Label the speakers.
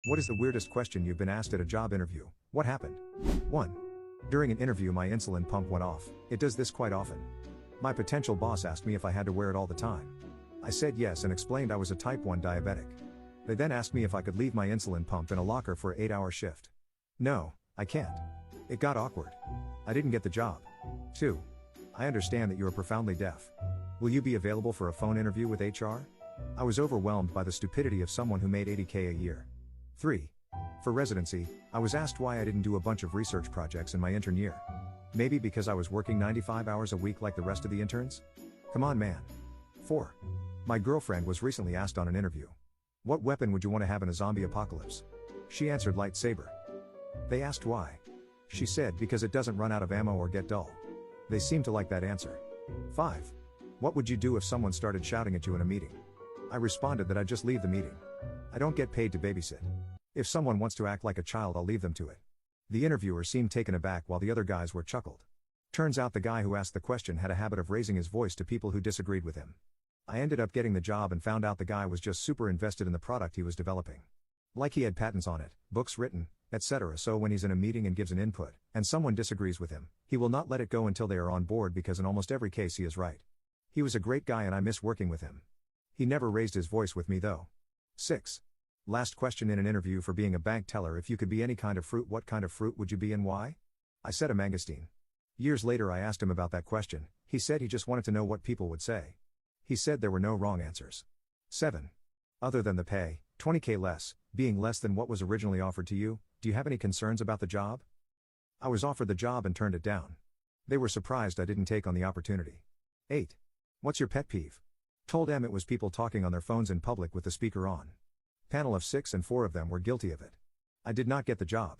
Speaker 1: What is the weirdest question you've been asked at a job interview? What happened? 1. During an interview, my insulin pump went off. It does this quite often. My potential boss asked me if I had to wear it all the time. I said yes and explained I was a type 1 diabetic. They then asked me if I could leave my insulin pump in a locker for an 8-hour shift. No, I can't. It got awkward. I didn't get the job. 2. I understand that you are profoundly deaf. Will you be available for a phone interview with HR? I was overwhelmed by the stupidity of someone who made $80K a year. 3. For residency, I was asked why I didn't do a bunch of research projects in my intern year. Maybe because I was working 95 hours a week like the rest of the interns? Come on, man. 4. My girlfriend was recently asked on an interview, what weapon would you want to have in a zombie apocalypse? She answered lightsaber. They asked why. She said because it doesn't run out of ammo or get dull. They seemed to like that answer. 5. What would you do if someone started shouting at you in a meeting? I responded that I'd just leave the meeting. I don't get paid to babysit. If someone wants to act like a child, I'll leave them to it. The interviewer seemed taken aback while the other guys were chuckled. Turns out the guy who asked the question had a habit of raising his voice to people who disagreed with him. I ended up getting the job and found out the guy was just super invested in the product he was developing. Like he had patents on it, books written, etc. So when he's in a meeting and gives an input, and someone disagrees with him, he will not let it go until they are on board because in almost every case he is right. He was a great guy and I miss working with him. He never raised his voice with me though. 6. Last question in an interview for being a bank teller: if you could be any kind of fruit, what kind of fruit would you be and why? I said a mangosteen. Years later I asked him about that question. He said he just wanted to know what people would say. He said there were no wrong answers. 7. Other than the pay, 20K less, being less than what was originally offered to you, do you have any concerns about the job? I was offered the job and turned it down. They were surprised I didn't take on the opportunity. 8. What's your pet peeve? Told them it was people talking on their phones in public with the speaker on. Panel of 6 and 4 of them were guilty of it. I did not get the job.